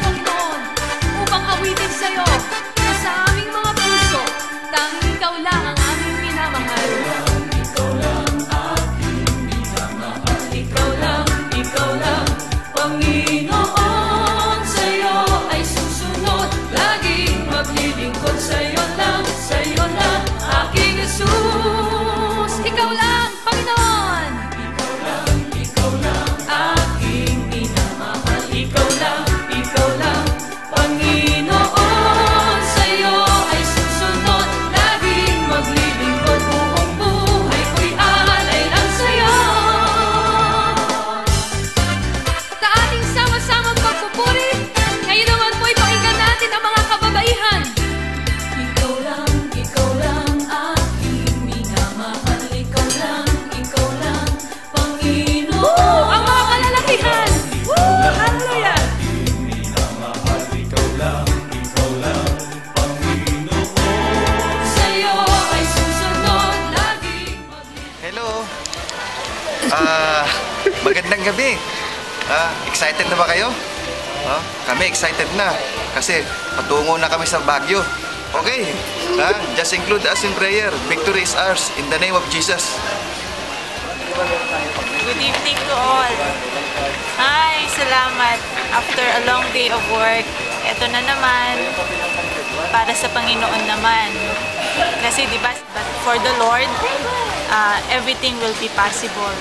Panginoon, upang awitin sa'yo na sa aming mga puso, tanging ikaw lang ang aming minamahal. Ikaw lang aking minamahal. Ikaw lang, Panginoon, sa'yo ay susunod, laging maglilingkod sa'yo lang, aking Jesus. Ikaw lang, Panginoon. Ikaw lang aking minamahal. Ikaw lang, Panginoon, sa'yo ay susunod, laging maglilingkod, buong buhay ko'y alay lang sa'yo. Sa ating sama-samang pagpupuri, ngayon naman po'y pakinggan natin ang mga kababaihan. Ikaw lang aking minamahal. Ikaw lang, Panginoon. Ang mga kalalakihan. Hallelujah. Sa'yo ay susunod, laging Hello! Magandang gabi! Excited na ba kayo? Kami excited na kasi patungo na kami sa Baguio. Okay, just include us in prayer. Victory is ours in the name of Jesus. Good evening to all. Hi, salamat. After a long day of work, eto na naman, para sa Panginoon naman. Kasi diba, but for the Lord, everything will be possible.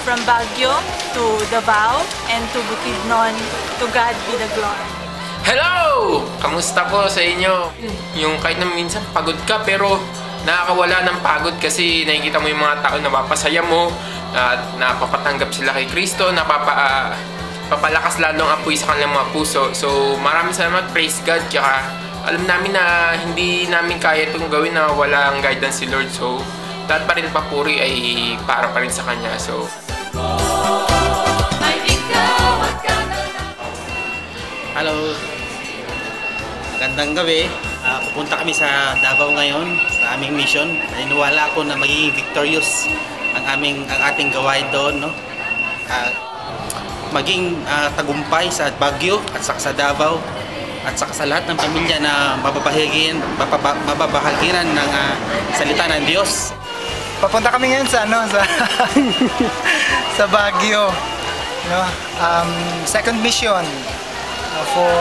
From Baguio to Davao and to Bukidnon, to God be the glory. Hello! Kamusta po sa inyo? Yung kahit na minsan pagod ka pero nakakawala ng pagod kasi nakikita mo yung mga tao na napapasaya mo at napapatanggap sila kay Kristo, papalakas lalong apoy sa kanilang mga puso. So maraming salamat, praise God. Kaya alam namin na hindi namin kaya itong gawin na walang guidance si Lord. So lahat pa rin papuri ay para pa rin sa Kanya. So hello, magandang gabi. Pupunta kami sa Davao ngayon sa aming mission. Naniniwala ako na magiging victorious ang ating gawain doon, no? Maging tagumpay sa Baguio at sa Davao at sa lahat ng pamilya na mababahaginan ng salita ng Diyos. Papunta kami ngayon sa sa Baguio, no? Second mission for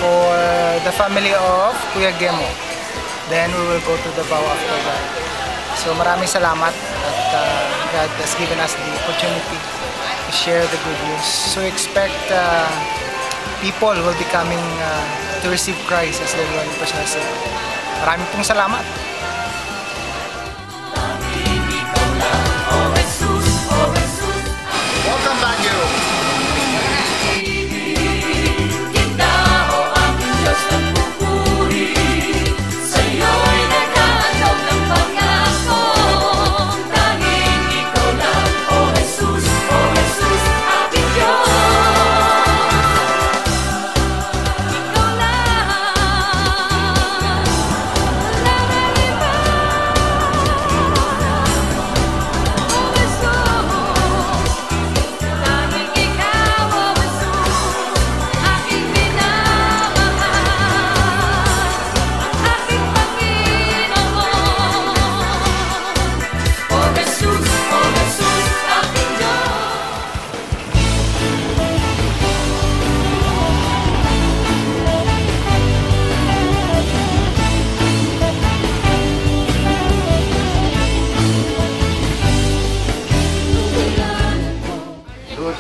for the family of Kuya Gemo. Then we will go to Davao after that. So maraming salamat at God has given us the opportunity to share the good news. So expect people will be coming to receive Christ as their Lord and personal Savior. Maraming pong salamat. Welcome Baguio!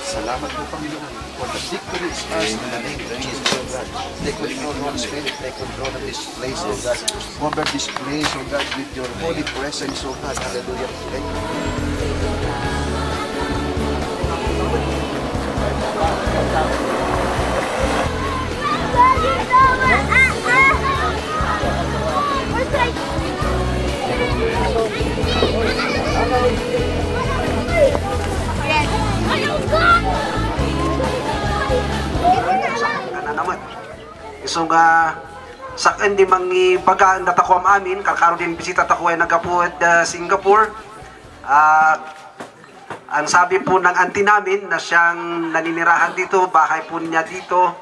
Salamat po Panginoon for the victory is ours in the name of Jesus, O God. Take control, Holy Spirit, take control of this place, O God. Cover this place, O God, with your holy presence, O God. Hallelujah. Thank naman. So nga sa hindi mangi bagaan datakwam amin kalkaro din bisita takway nagapuad Singapore. Ang sabi po ng auntie namin na siyang naninirahan dito, bahay po niya dito,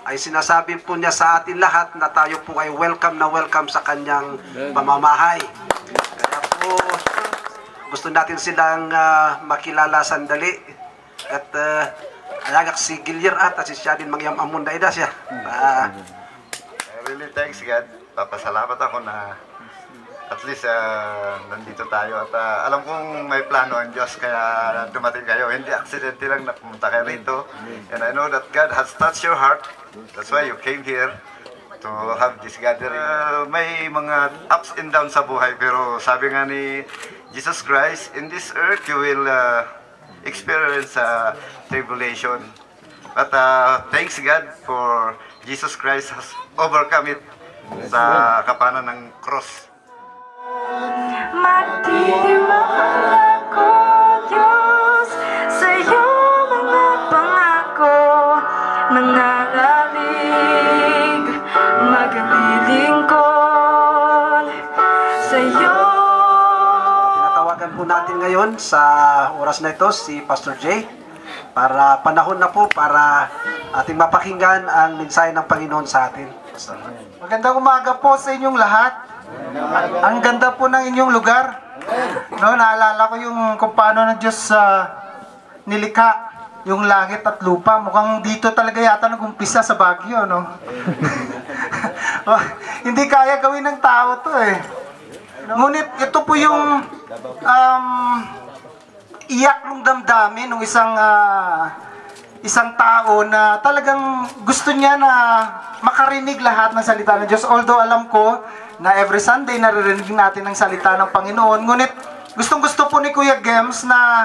ay sinasabi po niya sa atin lahat na tayo po ay welcome na welcome sa kanyang pamamahay. Kaya po, gusto natin silang makilala sandali. At ayagak si Gilyer at si siya din mangyam amunda ida siya. Really thanks God. Papasalamat ako na at least nandito tayo at alam kong may plano ang Diyos kaya dumating kayo. Hindi accidentally lang na pumunta kayo rito. And I know that God has touched your heart. That's why you came here to have this gathering. May mga ups and downs sa buhay pero sabi nga ni Jesus Christ, in this earth you will experience tribulation. But thanks God for Jesus Christ has overcome it sa kapanan ng cross. Magtitiwala ako, Diyos, sa iyong mga pangako, mananalig, maglilingkod sa iyo. Tinatawagan po natin ngayon sa oras na ito si Pastor Jay para panahon na po para ating mapakinggan ang mensahe ng Panginoon sa atin. Magandang umaga po sa inyong lahat. Ang ganda po ng inyong lugar. No, naalala ko yung kung paano ng Diyos nilikha yung langit at lupa. Mukhang dito talaga yata nag-umpisa sa Baguio, no? Hindi kaya gawin ng tao to eh. Ngunit ito po yung iyak ng damdamin ng isang tao na talagang gusto niya na makarinig lahat ng salita ng Diyos. Although alam ko na every Sunday naririnig natin ang salita ng Panginoon. Ngunit gustong-gusto po ni Kuya Gems na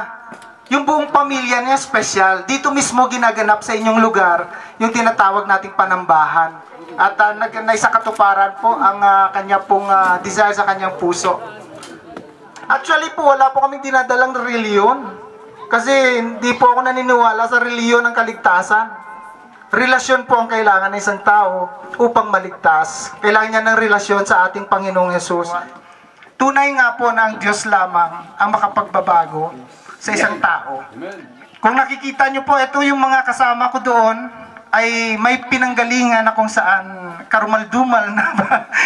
yung buong pamilya niya special. Dito mismo ginaganap sa inyong lugar yung tinatawag nating panambahan. At naisa katuparan po ang kanya pong desire sa kanyang puso. Actually po, wala po kaming dinadalang reliyon. Kasi hindi po ako naniniwala sa reliyon ng kaligtasan. Relasyon po ang kailangan ng isang tao upang maligtas. Kailangan niya ng relasyon sa ating Panginoong Yesus. Tunay nga po na ang Diyos lamang ang makapagbabago sa isang tao. Kung nakikita niyo po, ito yung mga kasama ko doon, ay may pinanggalingan na kung saan karumaldumal na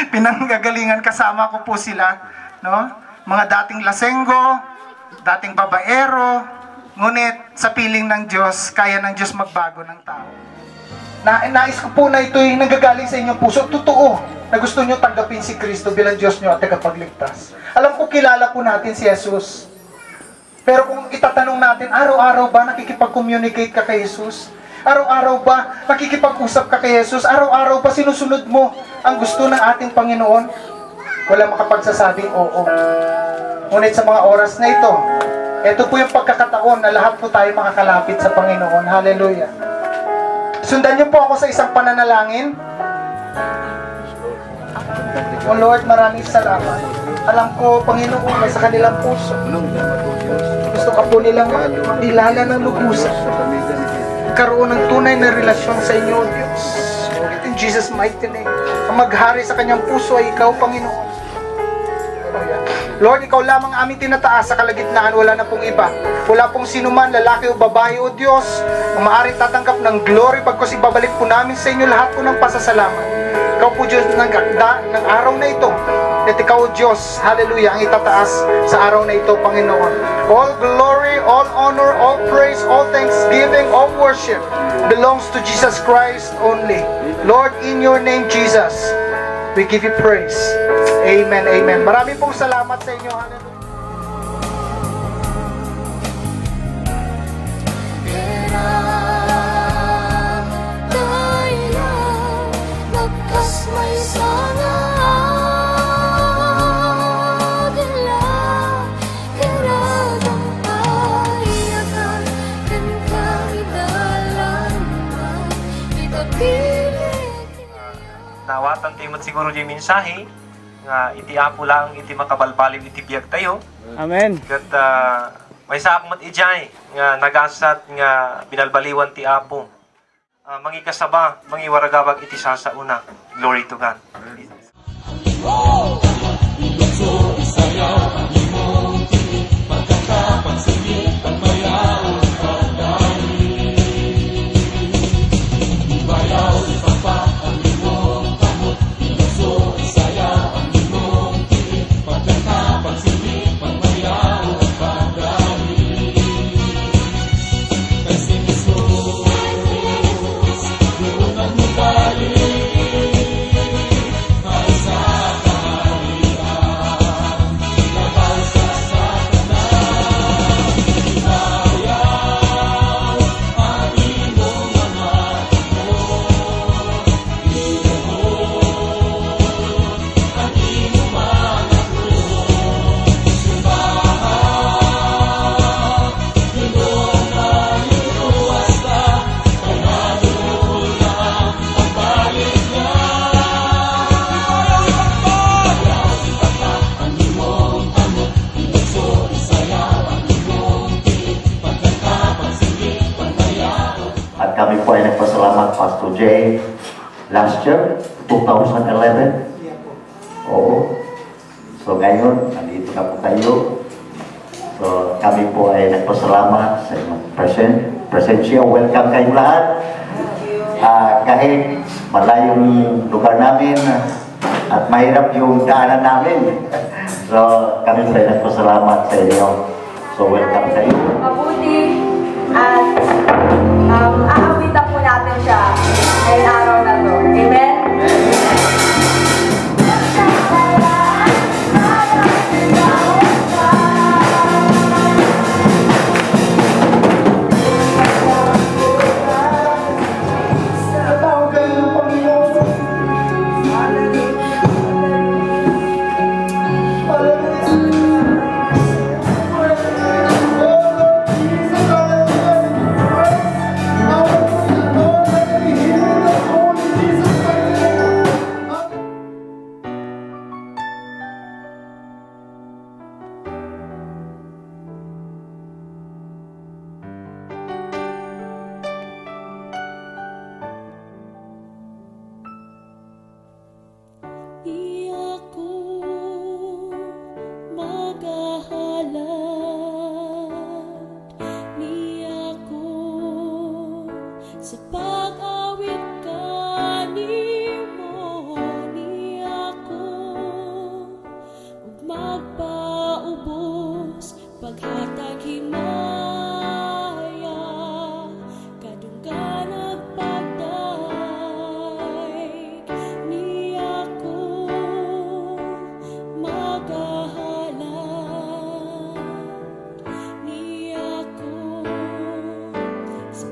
pinanggagalingan, kasama ko po sila. No? Mga dating lasenggo, dating babaero, ngunit sa piling ng Diyos, kaya ng Diyos magbago ng tao. Nais ko po na ito'y nanggagaling sa inyong puso. Totoo na gusto nyo tanggapin si Kristo bilang Diyos nyo at tagapagligtas. Alam ko kilala po natin si Jesus. Pero kung itatanong natin, araw-araw ba nakikipag-communicate ka kay Jesus? Araw-araw ba nakikipag-usap ka kay Jesus? Araw-araw ba sinusunod mo ang gusto ng ating Panginoon? Wala makapagsasabing oo. Ngunit sa mga oras na ito po yung pagkakataon na lahat po tayo makakalapit sa Panginoon. Hallelujah. Sundan niyo po ako sa isang pananalangin. O Lord, maraming salamat. Alam ko, Panginoon, na sa kanilang puso, gusto ka po nilang makilala ng lubusan. Karoon ng tunay na relasyon sa inyo, Diyos. In Jesus' mighty name. Ang maghari sa kanyang puso ay ikaw, Panginoon. Lord, ikaw lamang aming tinataas sa kalagitnaan, wala na pong iba. Wala pong sinuman, lalaki o babae o Diyos, ang maaaring tatanggap ng glory pagkos ibabalik po namin sa inyo lahat po ng pasasalamat. Ikaw po Diyos ng gagda ng araw na ito. At ikaw Diyos, hallelujah, ang itataas sa araw na ito, Panginoon. All glory, all honor, all praise, all thanksgiving, all worship belongs to Jesus Christ only. Lord, in your name, Jesus, we give you praise. Amen, amen. Maraming pong salamat sa inyo. Hallelujah. Nawatan timot siguro di mensahe nga iti apo lang iti makabalbalim iti biag tayo. Amen. Kat may sakmat ijay nga nagasat nga binalbaliwan ti apo. Mangikasaba, mangiwaragabag iti sasauna. Glory to God. Isaya, Jay last year, 2011. Oo. So ngayon, nandito na po tayo. So kami po ay nagpasalamat sa inyong presensya. Welcome kayong lahat. Kahit malayong lugar namin at mahirap yung daanan namin. So kami po ay nagpasalamat sa inyo. So welcome sa inyo. Mabuti at aawitan po natin siya ngayong araw na to. Amen? Sa pag-awit kanimo ni ako, ug magpaubos paghatag himaya, kadunggan nagpagdaig ni ako magahalan ni ako sa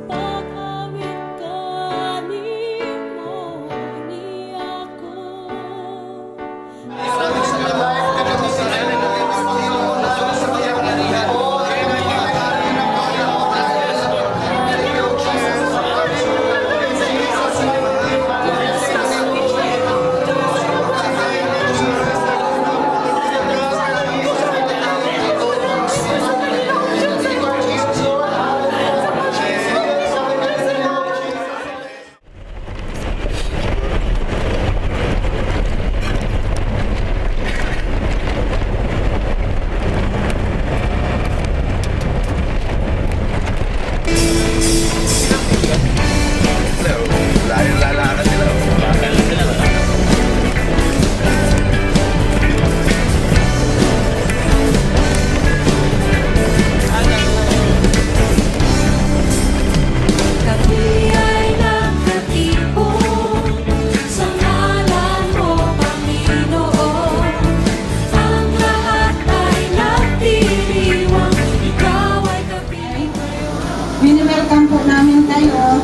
Welcome po namin kayo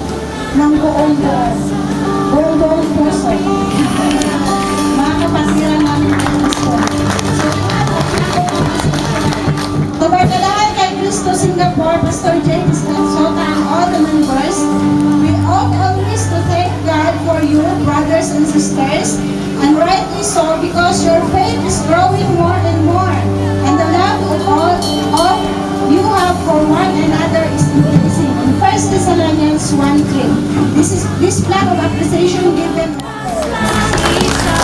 ng buong puso. Mga kapasiran namin ng gusto. Kabarkadahan kay Cristo Singapore, Pastor Jay Sota and all the members, we ought always to thank God for you, brothers and sisters, and rightly so because your faith is growing more and more, and the love of all you have for one another is increasing. In 1 Thessalonians 1:3. This flag of appreciation given. Salamat po sa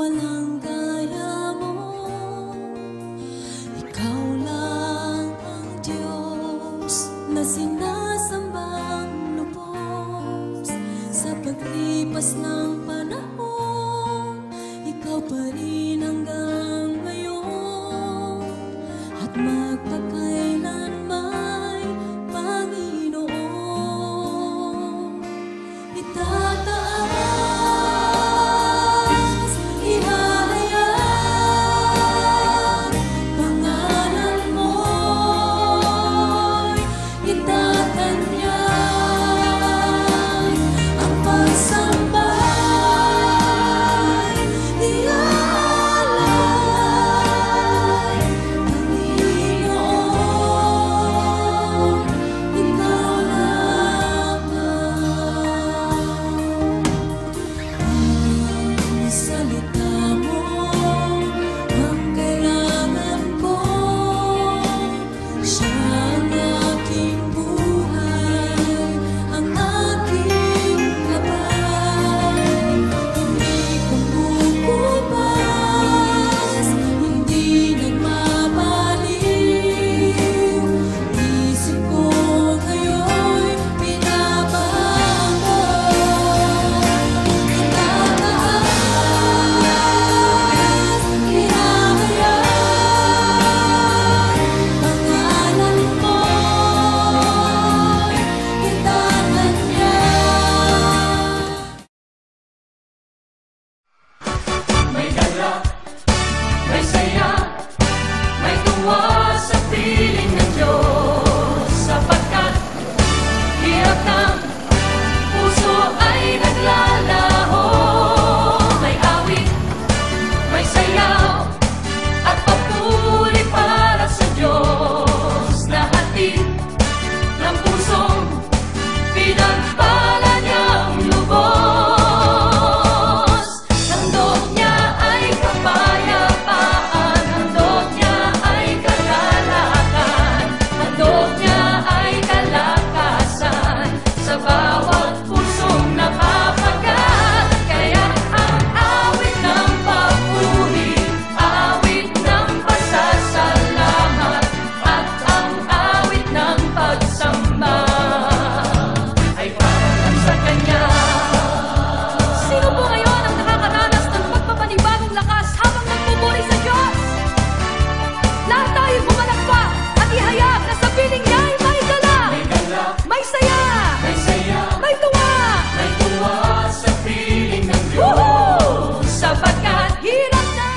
walang gaya mo. Ikaw lang ang Diyos na sinasambang lubos. Sa paglipas ng panahon, ikaw pa rin hanggang ngayon at magpakailanman, Panginoon. Itataas, ihahayag pangalan mo'y itatanyag ang pagsambay, iaalay, Panginoon, ikaw lamang. Ang salita mo ang kailangan ko, siya ang aking buhay, ang aking gabay. Hindi kumukubas, hindi nagmamaliw. Isip ko ngayon'y pinabago. Itataas, ihahayag pangalan mo'y itatanyag. May gala, may saya, may tuwa sa piling ng Diyos, sapagkat hirap ng puso ay naglalaho. May awit, may sayaw, at papuri para sa Diyos na hatid ng pusong pinagpala niyang lubos. Handog niya ay kapayapaan, handog niya ay kagalakan, handog niya ay kalakasan sa bawat pusong nakapagat. Kaya ang awit ng papuri, awit ng pasasalamat, at ang awit ng pagsamba ay para sa Kanya. Sino po ngayon ang nakakaranas ng pagpapanibagong lakas habang nagpupuri sa Diyos? Lahat tayo bumalakpak at ihayag na sa piling niya ay may gala, may saya, may tuwa sa piling ng Diyos, sapagkat hirap na.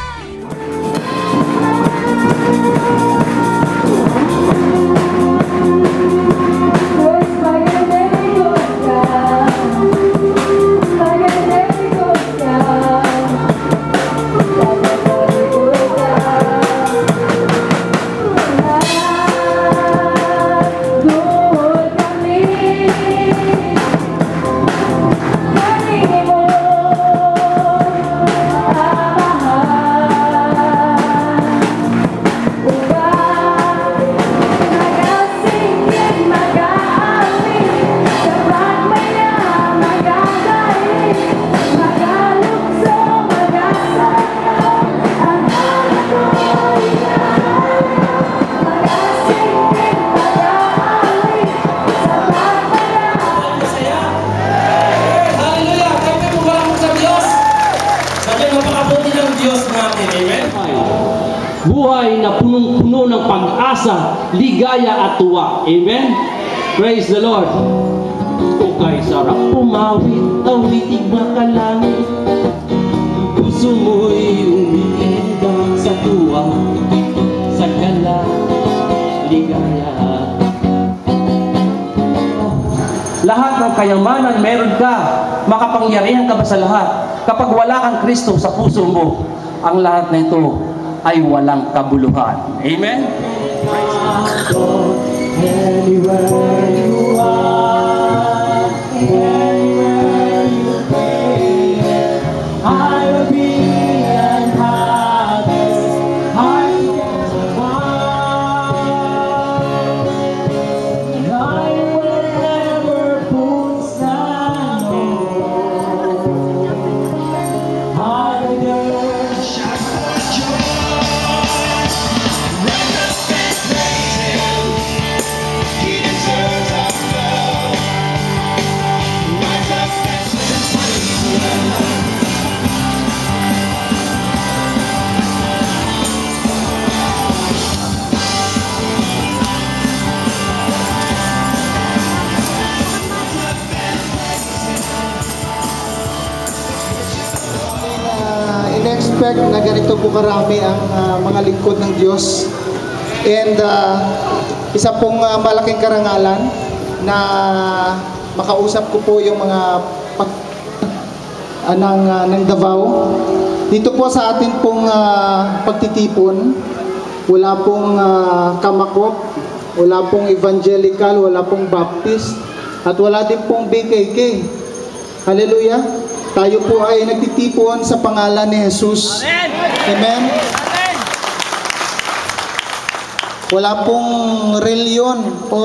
Hallelujah! Kami po ba sa Diyos? Sabi napakabuti ng Diyos natin. Amen? Buhay na punong-puno ng pag-asa, ligaya at tuwa. Amen? Praise the Lord. O kay sarap pumawit, awitig makalangit. Puso mo'y umiibang sa tuwa, sa gala, ligaya. Lahat ng kayamanan meron ka, makapangyarihan ka ba sa lahat? Kapag wala kang Kristo sa puso mo, ang lahat na ito ay walang kabuluhan. Amen? Anywhere you are, anywhere you be, I will be and have this heart against the wall. And I will never put aside, I will expect na ganito po karami ang mga lingkod ng Diyos. And isa pong malaking karangalan na makausap ko po yung mga ng Davao. Dito po sa atin pong pagtitipon, wala pong kamakop, wala pong evangelical, wala pong baptist, at wala din pong BKK. Hallelujah! Tayo po ay nagtitipon sa pangalan ni Jesus. Amen! Wala pong reliyon o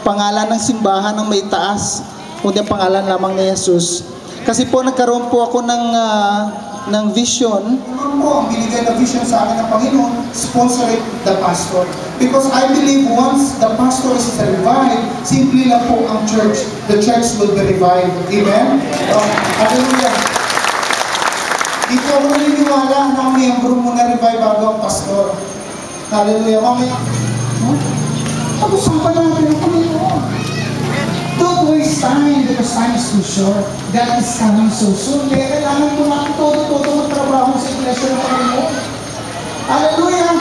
pangalan ng simbahan ng may taas, kundi ang pangalan lamang ni Jesus. Kasi po nagkaroon po ako ng vision. Ang binigay na vision sa akin ng Panginoon, sponsored the pastor. Because I believe once the pastor is revived, simply lang po ang church, the church will be revived. Amen? Hallelujah! Dito ako naniniwala na ang miyembro mo na-revive bago ang pastor. Hallelujah! Mamaya, pag-usapan natin ang Panginoon. Don't waste time because time is too short. God is coming so soon. Kaya kailangan mo natin todo magtrabaho sa iglesia ng Panginoon. Hallelujah!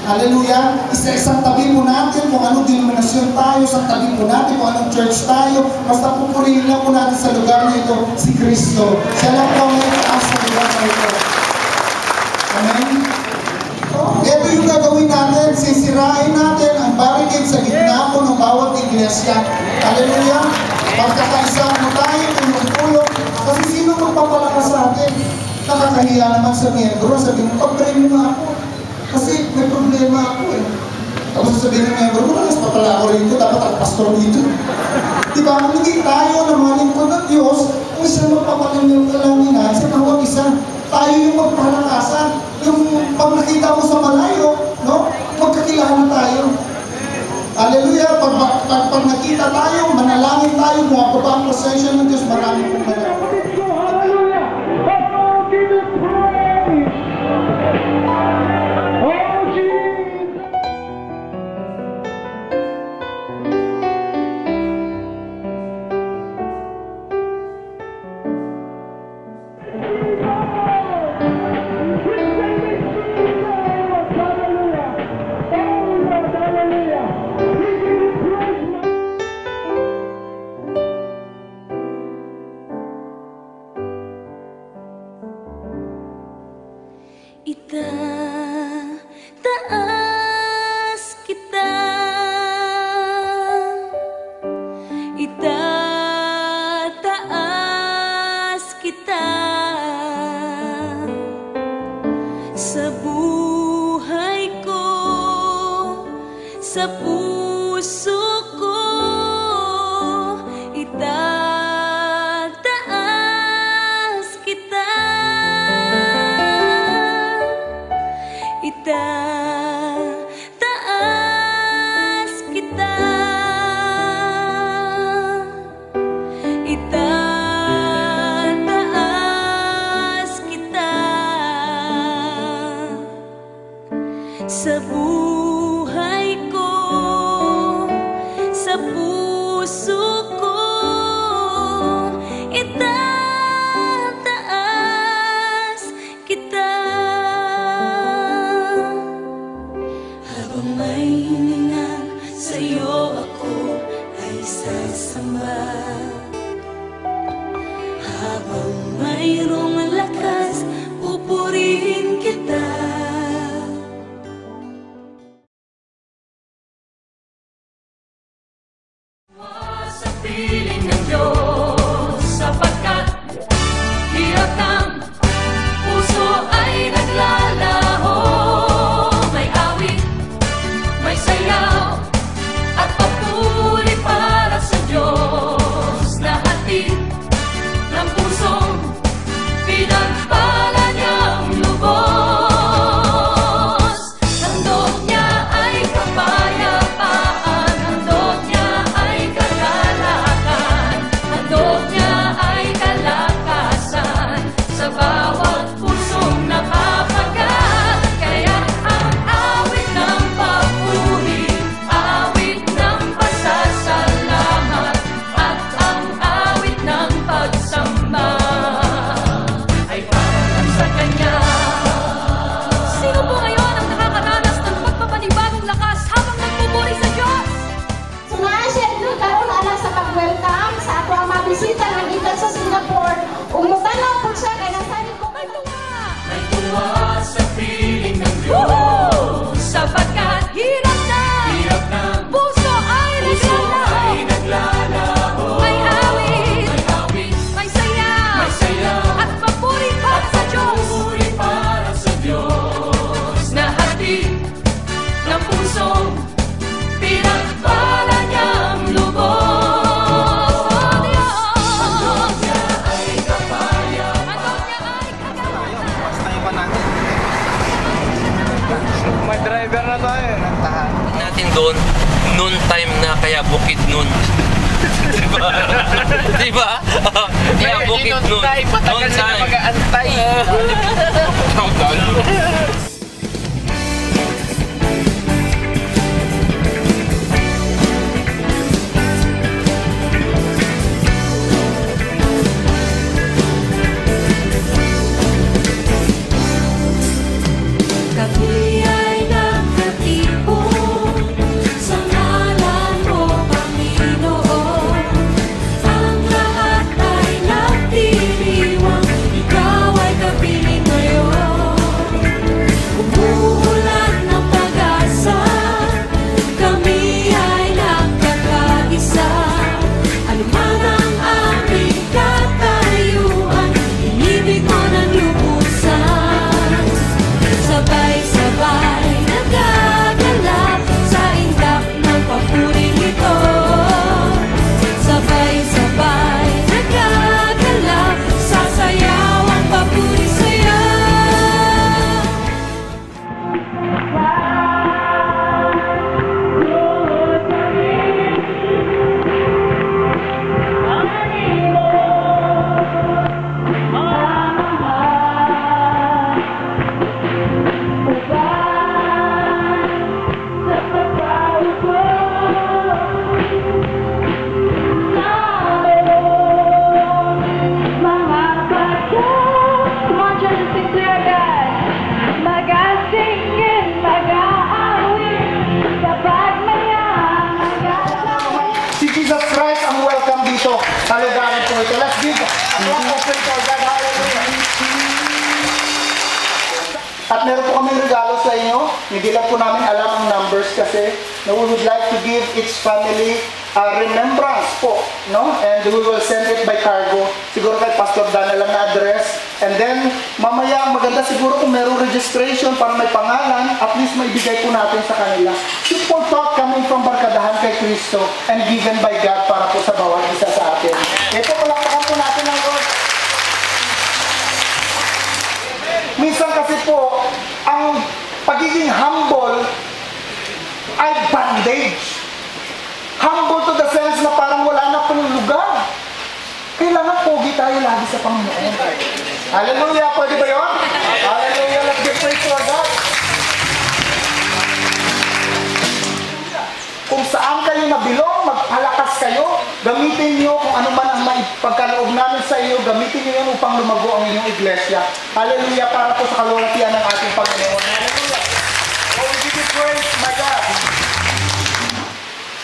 Hallelujah! Isang tabi mo natin kung anong denominasyon tayo, isang tabi mo natin kung anong church tayo. Basta pupurihin lang po natin sa lugar na ito si Kristo. Siya lang po ang itaas sa lugar na ito. Amen? Ito yung gagawin natin, sisirain natin ang barricade sa gitna po ng bawat iglesia. Hallelujah! Pagkakaisang mo tayo, tulong-tulong, kasi sino magpapalakas sa atin? Nakakahiya naman sa miyembro, sabi mo, pag-pray mo na ako. Kasi may problema ako eh. Tapos sabihin ng miyembro, mas papala ako rito, dapat ang pastor dito. Diba, hindi tayo na maling ko ng Diyos, kung isa magpapaling yung kalanginan sa bawat isa. Tayo yung magpalakasan. Yung pag nakita mo sa malayo, no? Magkakilala tayo. Hallelujah! Pag nakita tayo, manalangin tayo, bumababa ang presensya ng Diyos, maraming pong manalangin. Itataas kita, itataas kita sa buhay ko, sa puso ko, itataas kita. Itataas kita, itataas kita sa buhay ko, sa puso ko, itataas kita. Habang may hininga sa'yo ako ay sasamba, habang mayroong lakas pupurihin kita. Sa piling ng Diyos, sapagkat hirap ng puso ay naglalaho. May awit, may sayaw, at papuri para sa Diyos na hatid ng pusong pinagpapalala. Kaya bukid nun. Diba? Diba? Kaya bukid nun. Patagal sila mag-aantay. Kami ay nagkatipon sa ngalan mo, Panginoon. Ang lahat ay nagdiriwang, ikaw ay kapiling ngayon. Umuulan ng pag-asa, kami ay nagkakaisa. Ano man ang aming katayuan, inibig mo ng lubusan. Sabay-sabay nagagalap sa indak ng papuring ito. Sabay-sabay nagagalap sa sayaw ang papuri sa'yo. Si Jesus Christ ang welcome dito. Halagaan po ito. Let's give a clap of praise to our God. Hallelujah. At meron po kaming regalo sa inyo. Hindi lang po namin alam ang numbers kasi we would like to give each family a remembrance po. No? And we will send it by cargo. Siguro kay Pastor Dan na lang na address. And then, mamaya maganda siguro kung merong registration para may pangalan, at least may bigay po natin sa kanila. Simple thought coming from Barkadahan kay Kristo and given by God para po sa bawat isa sa atin. Ito, palakpakan po natin ang Lord. Minsan kasi po, ang pagiging humble ay bandage. Humble to the sense na parang wala na pong lugar. Kailangan pogi tayo lagi sa Panginoon. Hallelujah! Pwede ba yun? Hallelujah! Let's give praise to our God. Kung saan kayo nabilong, magpalakas kayo. Gamitin niyo kung ano man ang pagkaloob namin sa iyo. Gamitin niyo yun upang lumago ang inyong iglesia. Hallelujah! Para po sa kalulatian ng ating Panginoon. Hallelujah! Oh, we give you praise, my God.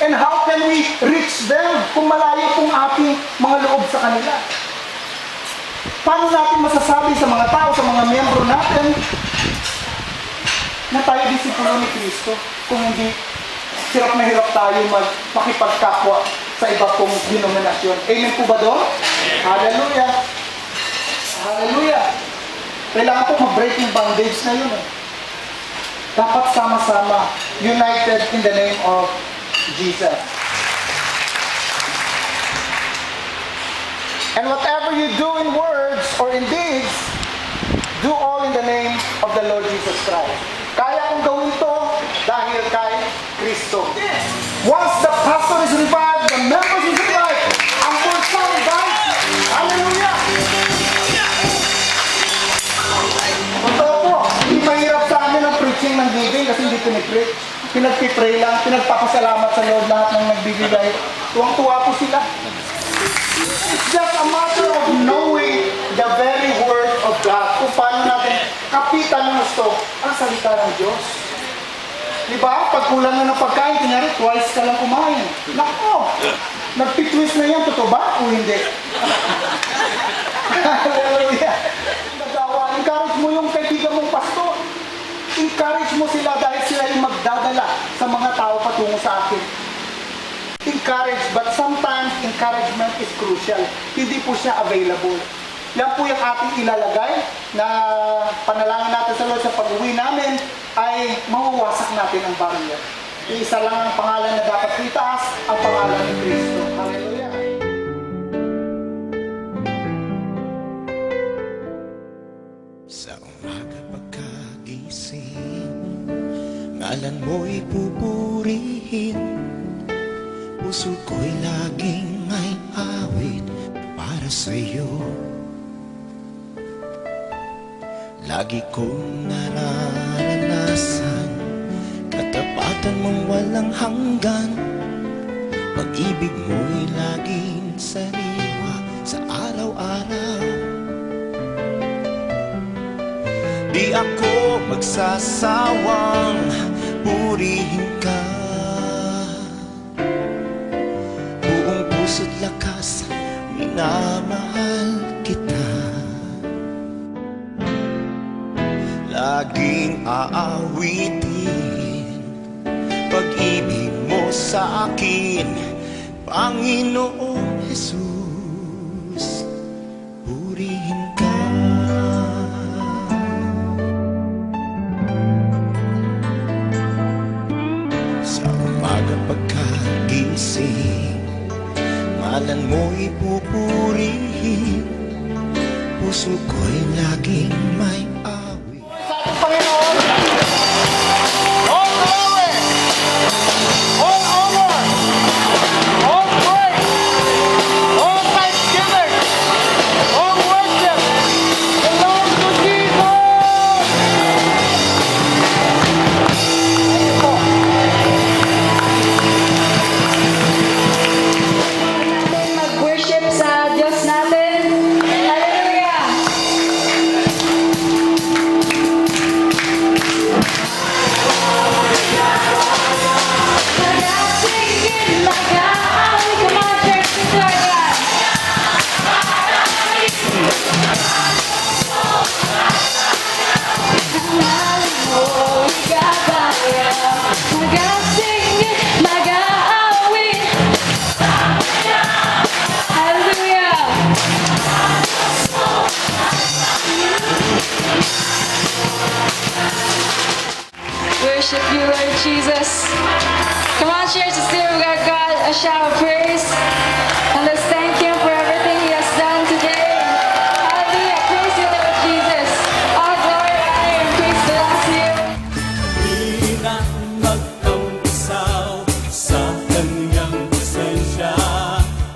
And how can we reach them kung malayo pong ating mga loob sa kanila? Paano natin masasabi sa mga tao, sa mga miyembro natin na tayo disipulo ni Kristo kung hindi hirap na hirap tayo makipagkapwa sa iba pong denominasyon? Amen po ba doon? Hallelujah! Hallelujah! Kailangan po mag-break yung bandage na yun. Dapat sama-sama, united in the name of Jesus. And whatever you do in words or in deeds, do all in the name of the Lord Jesus Christ. Kaya kong gawin to dahil kay Kristo. Once the pastor is revived, the members is revived, ang pulsa revived. Hallelujah! Totoo po, hindi mahirap sa amin ang preaching ng giving kasi hindi pinipreach. Pinagpipray lang, pinagpapasalamat sa Lord lahat ng nagbibigay. Tuwang-tuwa po sila. It's just a matter of knowing the very word of God. Kung paano natin kapitan ng gusto ang salita ng Diyos. Diba? Pag kulang na ng pagkain, kunyari, twice ka lang kumain. Nako! Nagpitwist na yan, totoo ba? O hindi? Hallelujah! Encourage mo yung kaibigan mong pastor. Encourage mo sila dahil sila yung magdadala sa mga tao patungo sa akin. Encourage, but sometimes encouragement is crucial. Hindi po siya available. Yan po yung ating ilalagay na panalangin natin sa Lord sa pag-uwi namin ay mawawasak natin ang barrier. Isa lang ang pangalan na dapat itaas, ang pangalan ni Kristo. Hallelujah! Sa umaga pagkagising, ngalan mo'y pupurihin, puso ko'y laging may awit para sa'yo. Lagi kong nararanasan katapatan mong walang hanggan. Pag-ibig mo'y laging sariwa sa araw-araw. Di ako magsasawang purihin ka. Buong puso't lakas, minamahal kita. Laging aawitin pag-ibig mo sa akin, Panginoong Jesus, purihin ka. Sa umaga pagkagising, ngalan mo'y pupurihin. Puso ko'y laging may awit. Panginoon, all glory, all honor, all praise, all thanksgiving, all worship belongs to Jesus. Mag-worship sa Diyos natin. Hallelujah! Worship you, Lord Jesus. Come on, church, let's give God a shout of praise. And let's thank Him for everything He has done today. Hallelujah. Praise you, Lord Jesus. All glory, honor, and praise belongs to you. Di na magkaumpisaw sa kanyang presensya,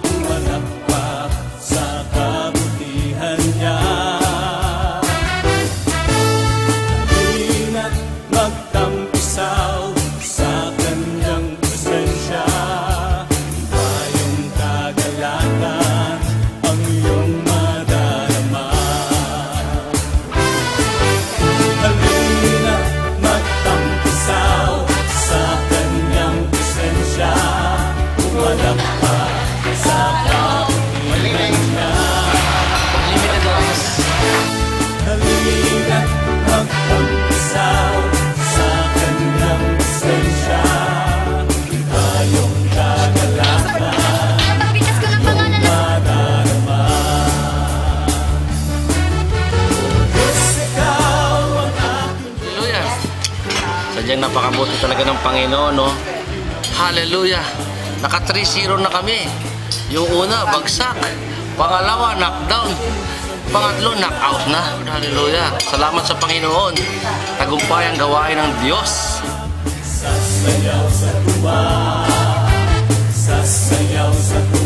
umalakpak sa kabutihan niya. Di na magtampisaw sa kanyang presensya, iba yung kagalakan ang iyong madarama. Halina magtampisaw sa kanyang presensya, umalakpak sa kabutihan niya. Halina magtampisaw sa kanyang presensya, iba yung kagalakan ang madarama. Diyos, ikaw ang aking Hallelujah. Sadyang napakabuti talaga ng Panginoon, no? Hallelujah. Naka 3-0 na kami. Yung una, bagsak. Pangalawa, knockdown. Pangatlo, knockout na. Hallelujah. Salamat sa Panginoon. Tagumpay ang gawain ng Diyos. sasayaw sa tuwa, sasayaw sa tuwa.